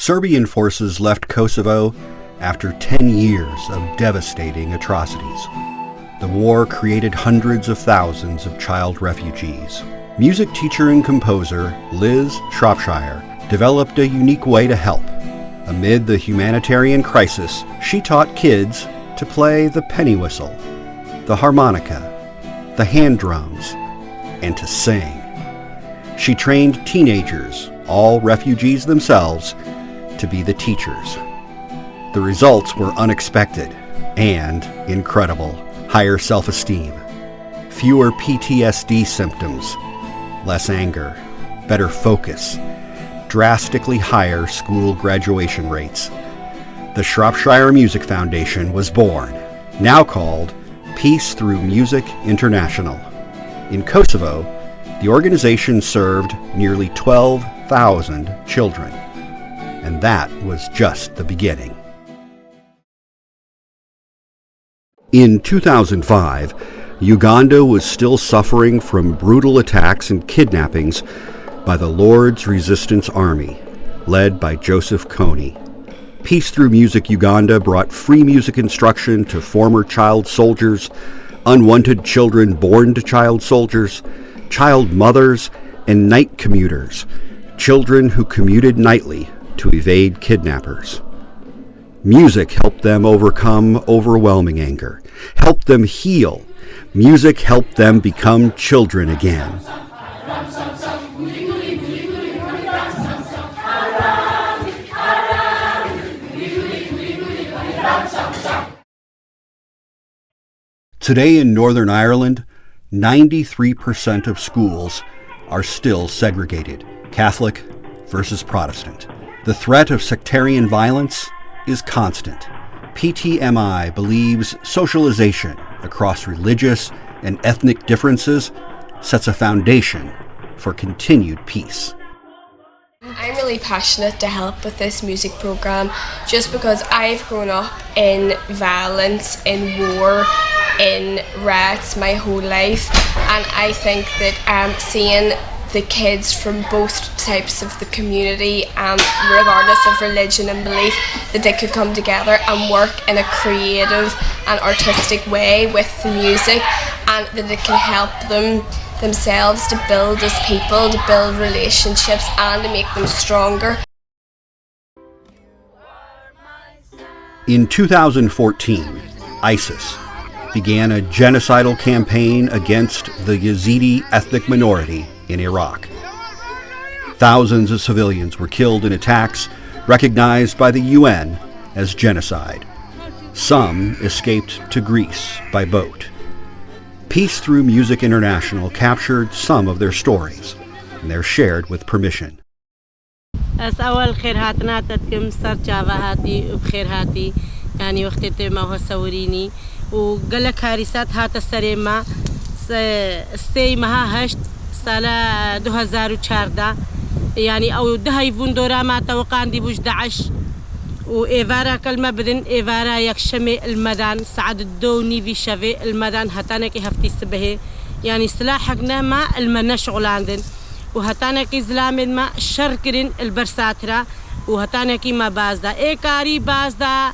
Serbian forces left Kosovo after 10 years of devastating atrocities. The war created hundreds of thousands of child refugees. Music teacher and composer Liz Shropshire developed a unique way to help. Amid the humanitarian crisis, she taught kids to play the penny whistle, the harmonica, the hand drums, and to sing. She trained teenagers, all refugees themselves, to be the teachers. The results were unexpected and incredible. Higher self-esteem, fewer PTSD symptoms, less anger, better focus, drastically higher school graduation rates. The Shropshire Music Foundation was born, now called Peace Through Music International. In Kosovo, the organization served nearly 12,000 children, and that was just the beginning. In 2005, Uganda was still suffering from brutal attacks and kidnappings by the Lord's Resistance Army, led by Joseph Kony. Peace Through Music Uganda brought free music instruction to former child soldiers, unwanted children born to child soldiers, child mothers, and night commuters, children who commuted nightly to evade kidnappers. Music helped them overcome overwhelming anger, helped them heal. Music helped them become children again. Today in Northern Ireland, 93% of schools are still segregated, Catholic versus Protestant. The threat of sectarian violence is constant. PTMI believes socialization across religious and ethnic differences sets a foundation for continued peace. I'm really passionate to help with this music program just because I've grown up in violence, in war, in riots my whole life, and I think that seeing the kids from both types of the community, regardless of religion and belief, that they could come together and work in a creative and artistic way with the music, and that it can help them themselves to build as people, to build relationships, and to make them stronger. In 2014, ISIS began a genocidal campaign against the Yazidi ethnic minority in Iraq. Thousands of civilians were killed in attacks recognized by the UN as genocide. Some escaped to Greece by boat. Peace Through Music International captured some of their stories, and they're shared with permission. از أول خير هاتنا تتكم صار جاوا هاتي وبخير هاتي يعني وقت ما هو صوريني وقال كارثات هات السريمة استي مها هشت سال 2014 يعني أو ده يفون دورا ما توقعن دي بوج داعش وإيفارا كلمة بدن إيفارا يكشمي المدان سعد الدوني في شفي المدان هتانك هفتي سبه يعني سلاحقنا ما المنا شغل عندن وهتانك زلامد ما شركرين البرساترا وهتانك ما بازدا إيه كاري بازدا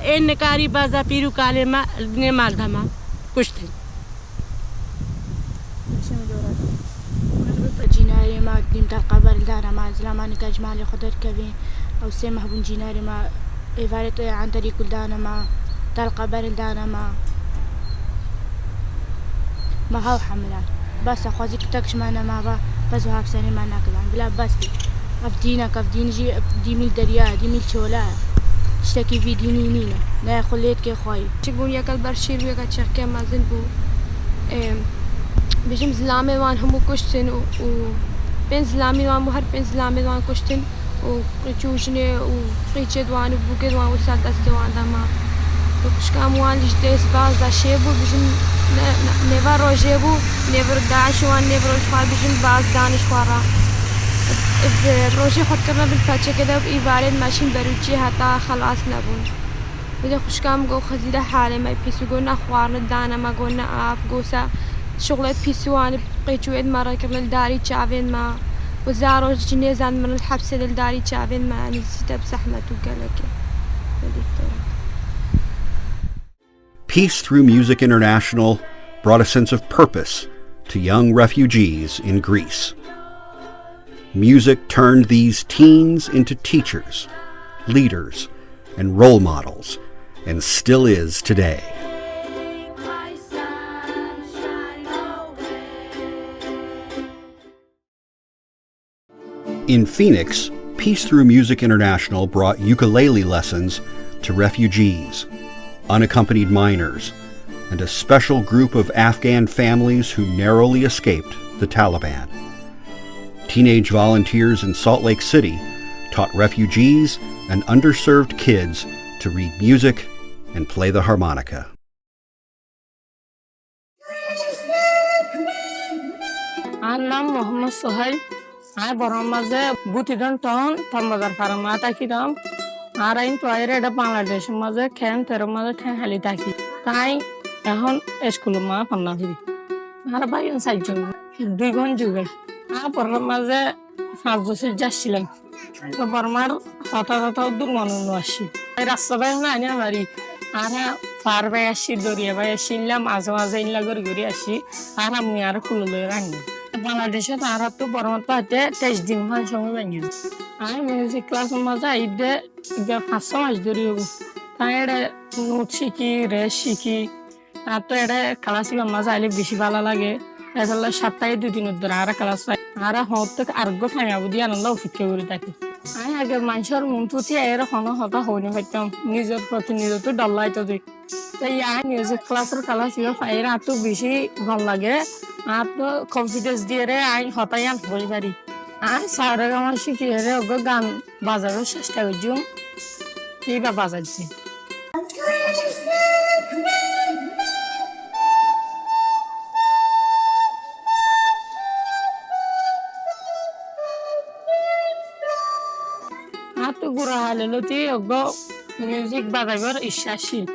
إيه نكاري بازدا بيرو كالما البني مالدما كشتن جيناري ما قديم تقبل دارا ما زلاماني كجمالي خدر كبي أو سمح بن جيناري ما إفارت عن طريق الدانا ما تلقبل دانا ما هاو حملات بس أخوزي كتكش معنا ما با بس وهاب سنة ما ناكلان بلا بس أفدين جي ديميل دريا ديميل شولا تشتكي في ديني مينا لا خليت كي خوي تقول يا كل برشير ويا كل شركة ما زنبو بيجم زلامي وان همو كشتن و بين زلامي وان مهر بين زلامي وان كشتن وقيتوجني وقيتشد وان وبوكد وان وسالت وان دما وكشكام وان لجديس باز داشيبو بيجم نيفر روجيبو نيفر داعش وان نيفر روجفال بيجم باز دانش خوارا روجي خود کرنا بالفتشة كده بإيفارد ماشين بروجي حتى خلاص نبون وده خشكام جو خزيدة حالي ما يبيسو قولنا خوارنا دانا ما قولنا آف قوسا شغلة بيسوان قيتشويد مرة كرنا الداري تشافين ما وزاروج نيزان من الحبس للداري تشافين ما نزيد بزحمة وقلقة. Peace Through Music International brought a sense of purpose to young refugees in Greece. Music turned these teens into teachers, leaders, and role models, and still is today. In Phoenix, Peace Through Music International brought ukulele lessons to refugees, unaccompanied minors, and a special group of Afghan families who narrowly escaped the Taliban. Teenage volunteers in Salt Lake City taught refugees and underserved kids to read music and play the harmonica. I'm Mohammed Sohail. I boramaze butidan ton tamazar faramata kidam. Arain toire da Bangladesh maze kem teramaze ten halitaki. Tai ehon eskuluma pannahi. Ara bayan sajjun duigon juge. A boramaze fazdosi jashilen. To bormar hata durmanun washi. Ai rasabai na ani amari. Ara farbe ashi doriya bai ashillam azmaze illa gurguri ashi. Ara miyar kululu rangi. Bangladeshe tarafta bormatda tejdim han şomu bengiz. Ay music class maza ide ge fasaj doriyo. Tayre note shiki, res shiki. Ato ede classic maza ale beshi bala lage. Esalla sattay 2 din uddur ara class ara hottak argo famyabudi analla ufikke gori taki. Ay agar manshar muntuti era hono hota honi fettam. Nijor protinidotto dallaito dui. তাই I music ক্লাসের কালা ছিল ফাইরা আতো বেশি ভাল লাগে আর তো confidence দিয়ে রে আই হতায়ান হই পারি আর সারা গামা শিখি রে ওগো গান বাজানোর চেষ্টা করছিম এইবা বাজাচ্ছি আর তো গুড়া হালেলতি ওগো music বাজাবার ইচ্ছাশীল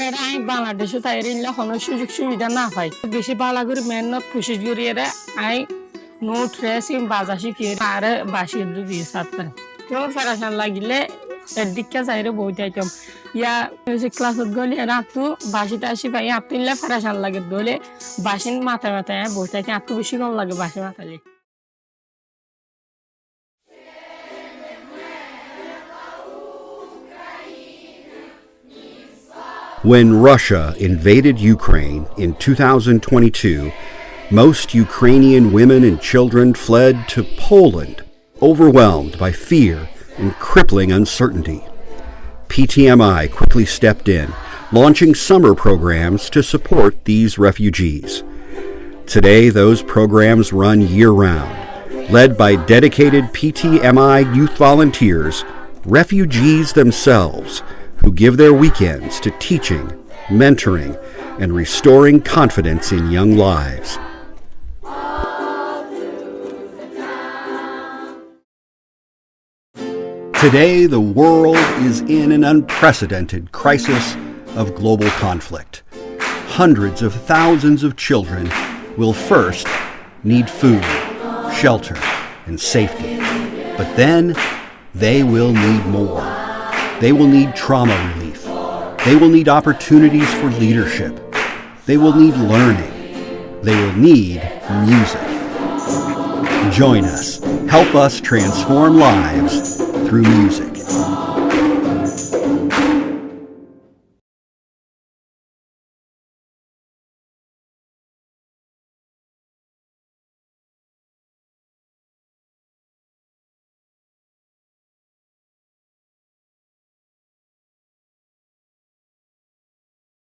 Era ai Bangladesh tairilla hono sujug subida na pai beshi bala gori mehnat koshish gori era ai no tracing bazashi ki are bashi du di satta to farashan lagile edikka zaire boitaitam ya music class goli era tu bashi tashi pai apilla farashan lage dole bashin mata boitai atu beshi gol lage bashi matale When Russia invaded Ukraine in 2022, most Ukrainian women and children fled to Poland, overwhelmed by fear and crippling uncertainty. PTMI quickly stepped in, launching summer programs to support these refugees. Today, those programs run year-round. Led by dedicated PTMI youth volunteers, refugees themselves, who give their weekends to teaching, mentoring, and restoring confidence in young lives. Today, the world is in an unprecedented crisis of global conflict. Hundreds of thousands of children will first need food, shelter, and safety. But then, they will need more. They will need trauma relief. They will need opportunities for leadership. They will need learning. They will need music. Join us. Help us transform lives through music.